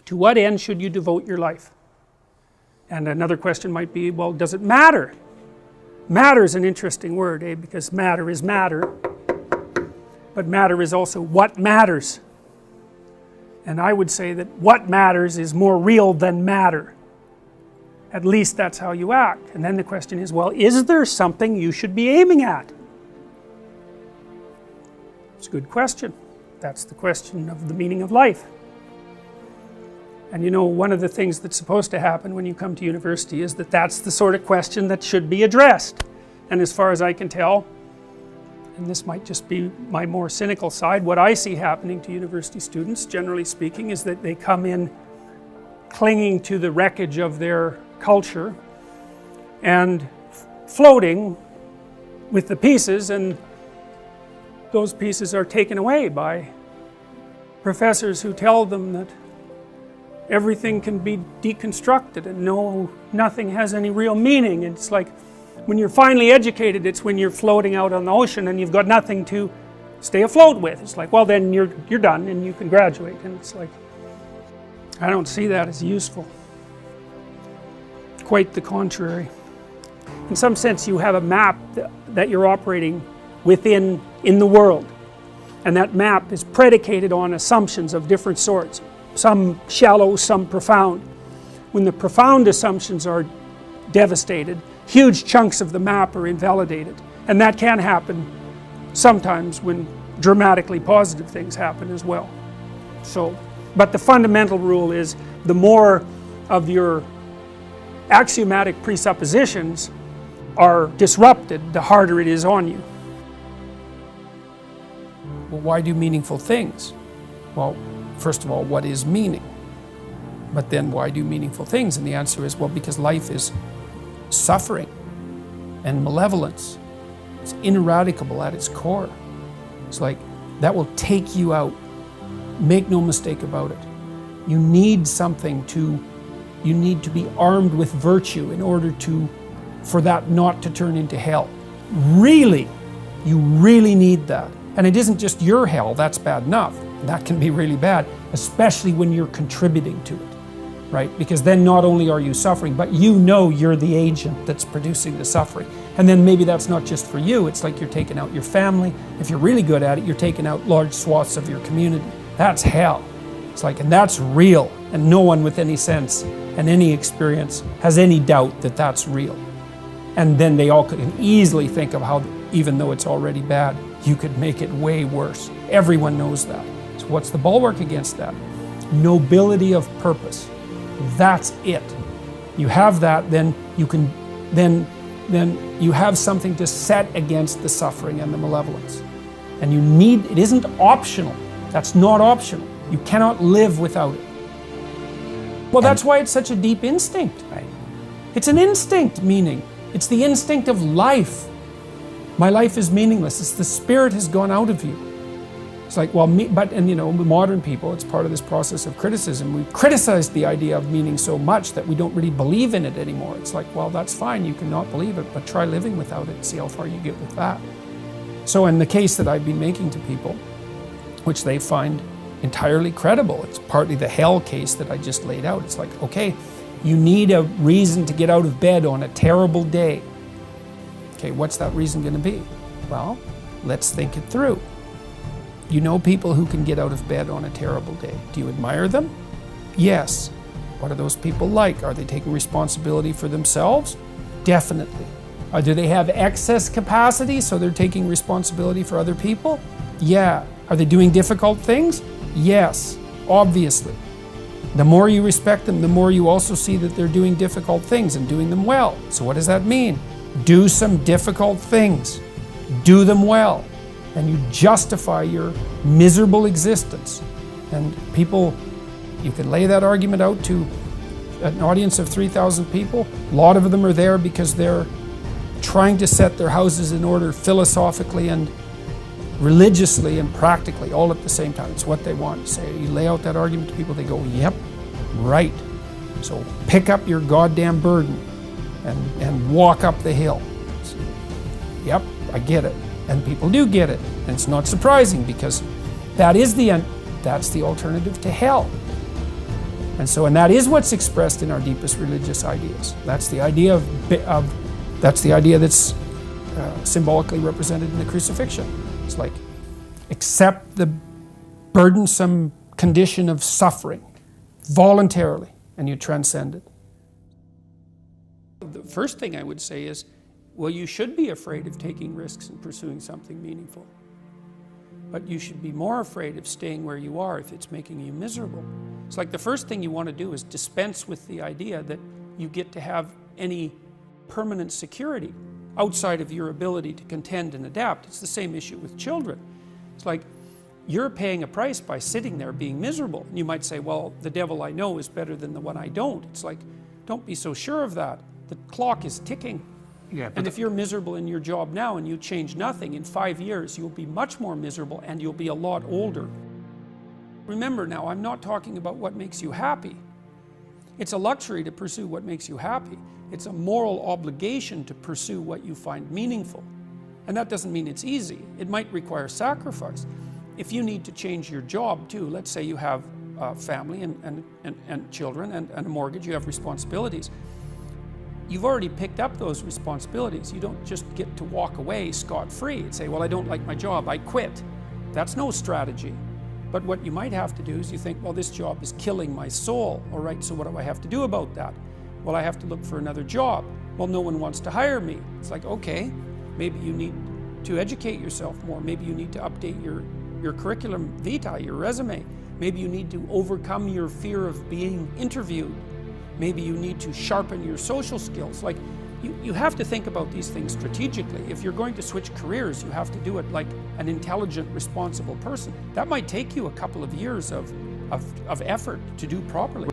To what end should you devote your life? And another question might be, well, does it matter? Matter is an interesting word, because matter is matter, but matter is also what matters. And I would say that what matters is more real than matter. At least that's how you act. And then the question is, well, is there something you should be aiming at? It's a good question. That's the question of the meaning of life. And you know, one of the things that's supposed to happen when you come to university is that that's the sort of question that should be addressed. And as far as I can tell, and this might just be my more cynical side, what I see happening to university students, generally speaking, is that they come in clinging to the wreckage of their culture and floating with the pieces, and those pieces are taken away by professors who tell them that everything can be deconstructed and nothing has any real meaning. It's like when you're finally educated, it's when you're floating out on the ocean and you've got nothing to stay afloat with. It's like, well, then you're done and you can graduate. And it's like, I don't see that as useful. Quite the contrary. In some sense, you have a map that you're operating within in the world, and that map is predicated on assumptions of different sorts, some shallow, some profound. When the profound assumptions are devastated, huge chunks of the map are invalidated, and that can happen sometimes when dramatically positive things happen as well. So, but the fundamental rule is, the more of your axiomatic presuppositions are disrupted, the harder it is on you. Well, why do meaningful things? Well, first of all, what is meaning? But then why do meaningful things? And the answer is, well, because life is suffering and malevolence. It's ineradicable at its core. It's like, that will take you out. Make no mistake about it. You need something you need to be armed with virtue in order for that not to turn into hell. Really, you really need that. And it isn't just your hell, that's bad enough. That can be really bad, especially when you're contributing to it, right? Because then not only are you suffering, but you know you're the agent that's producing the suffering. And then maybe that's not just for you, it's like you're taking out your family. If you're really good at it, you're taking out large swaths of your community. That's hell. It's like, and that's real, and no one with any sense and any experience has any doubt that that's real. And then they all can easily think of how, even though it's already bad, you could make it way worse. Everyone knows that. So what's the bulwark against that? Nobility of purpose. That's it. You have that, then you can, then you have something to set against the suffering and the malevolence. And you need, it isn't optional. That's not optional. You cannot live without it. Well, that's why it's such a deep instinct. Right. It's an instinct, meaning. It's the instinct of life. My life is meaningless. It's the spirit has gone out of you. It's like, well, and you know, modern people, it's part of this process of criticism. We criticize the idea of meaning so much that we don't really believe in it anymore. It's like, well, that's fine, you cannot believe it, but try living without it and see how far you get with that. So in the case that I've been making to people, which they find entirely credible, it's partly the hell case that I just laid out. It's like, okay, you need a reason to get out of bed on a terrible day. Okay, what's that reason going to be? Well, let's think it through. You know people who can get out of bed on a terrible day. Do you admire them? Yes. What are those people like? Are they taking responsibility for themselves? Definitely. Do they have excess capacity, so they're taking responsibility for other people? Yeah. Are they doing difficult things? Yes, obviously. The more you respect them, the more you also see that they're doing difficult things and doing them well. So what does that mean? Do some difficult things. Do them well. And you justify your miserable existence. And people, you can lay that argument out to an audience of 3,000 people. A lot of them are there because they're trying to set their houses in order philosophically and religiously and practically, all at the same time. It's what they want to say. You lay out that argument to people, they go, yep, right. So pick up your goddamn burden and walk up the hill. Yep, I get it. And people do get it. And it's not surprising because that is the end. That's the alternative to hell. And that is what's expressed in our deepest religious ideas. That's the idea that's the idea that's symbolically represented in the crucifixion. It's like, accept the burdensome condition of suffering voluntarily, and you transcend it. The first thing I would say is, well, you should be afraid of taking risks and pursuing something meaningful. But you should be more afraid of staying where you are if it's making you miserable. It's like the first thing you want to do is dispense with the idea that you get to have any permanent security outside of your ability to contend and adapt. It's the same issue with children. It's like, you're paying a price by sitting there being miserable. And you might say, well, the devil I know is better than the one I don't. It's like, don't be so sure of that. The clock is ticking. Yeah, and if you're miserable in your job now and you change nothing, in 5 years you'll be much more miserable and you'll be a lot older. Remember now, I'm not talking about what makes you happy. It's a luxury to pursue what makes you happy. It's a moral obligation to pursue what you find meaningful. And that doesn't mean it's easy. It might require sacrifice. If you need to change your job too, let's say you have a family and children and a mortgage, you have responsibilities. You've already picked up those responsibilities. You don't just get to walk away scot-free and say, well, I don't like my job, I quit. That's no strategy. But what you might have to do is you think, well, this job is killing my soul. All right, so what do I have to do about that? Well, I have to look for another job. Well, no one wants to hire me. It's like, okay, maybe you need to educate yourself more. Maybe you need to update your curriculum vitae, your resume. Maybe you need to overcome your fear of being interviewed. Maybe you need to sharpen your social skills. Like, you have to think about these things strategically. If you're going to switch careers, you have to do it like an intelligent, responsible person. That might take you a couple of years of effort to do properly.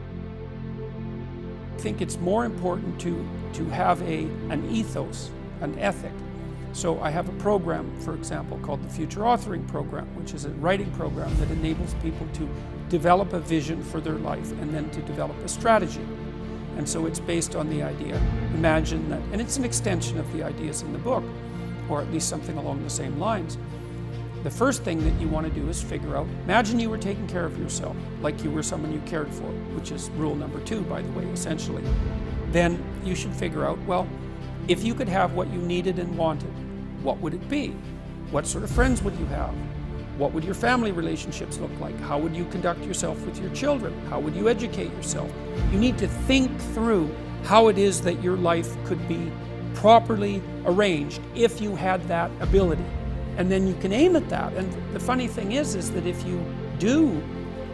I think it's more important to have an ethos, an ethic. So I have a program, for example, called the Future Authoring Program, which is a writing program that enables people to develop a vision for their life and then to develop a strategy. And so it's based on the idea, imagine that, and it's an extension of the ideas in the book, or at least something along the same lines. The first thing that you want to do is figure out, imagine you were taking care of yourself, like you were someone you cared for, which is rule number 2, by the way, essentially. Then you should figure out, well, if you could have what you needed and wanted, what would it be? What sort of friends would you have? What would your family relationships look like? How would you conduct yourself with your children? How would you educate yourself? You need to think through how it is that your life could be properly arranged if you had that ability. And then you can aim at that. And the funny thing is that if you do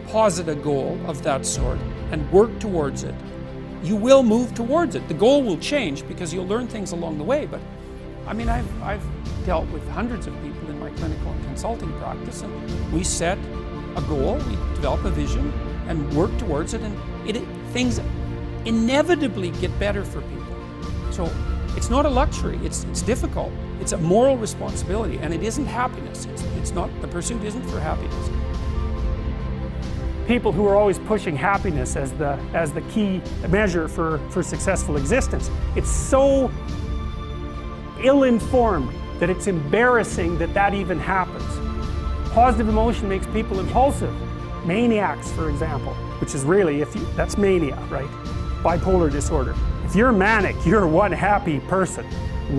posit a goal of that sort and work towards it, you will move towards it. The goal will change because you'll learn things along the way. But I mean, I've dealt with hundreds of people in my clinical and consulting practice, and we set a goal, we develop a vision, and work towards it, and things inevitably get better for people. So it's not a luxury, it's difficult. It's a moral responsibility, and it isn't happiness. It's not, the pursuit isn't for happiness. People who are always pushing happiness as the key measure for successful existence, it's so ill-informed that it's embarrassing that even happens. Positive emotion makes people impulsive. Maniacs, for example, which is really, that's mania, right? Bipolar disorder. If you're manic, you're one happy person.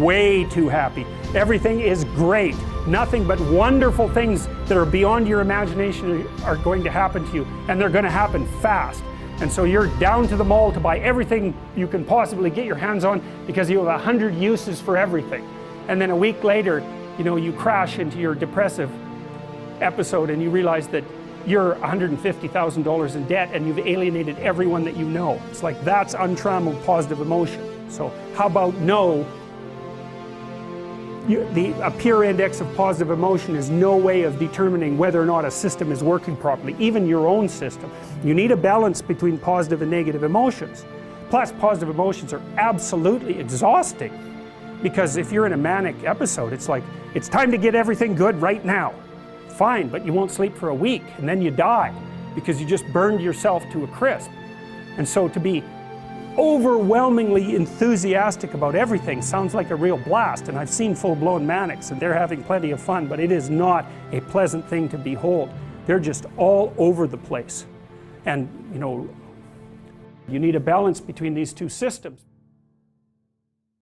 Way too happy. Everything is great. Nothing but wonderful things that are beyond your imagination are going to happen to you, and they're going to happen fast. And so you're down to the mall to buy everything you can possibly get your hands on because you have 100 uses for everything. And then a week later, you crash into your depressive episode and you realize that you're $150,000 in debt and you've alienated everyone that you know. It's like, that's untrammeled positive emotion. So how about no? A peer index of positive emotion is no way of determining whether or not a system is working properly, even your own system. You need a balance between positive and negative emotions. Plus, positive emotions are absolutely exhausting, because if you're in a manic episode, it's like, it's time to get everything good right now. Fine, but you won't sleep for a week, and then you die, because you just burned yourself to a crisp. And so to be overwhelmingly enthusiastic about everything sounds like a real blast, and I've seen full-blown manics and they're having plenty of fun, but it is not a pleasant thing to behold. They're just all over the place. And You need a balance between these two systems.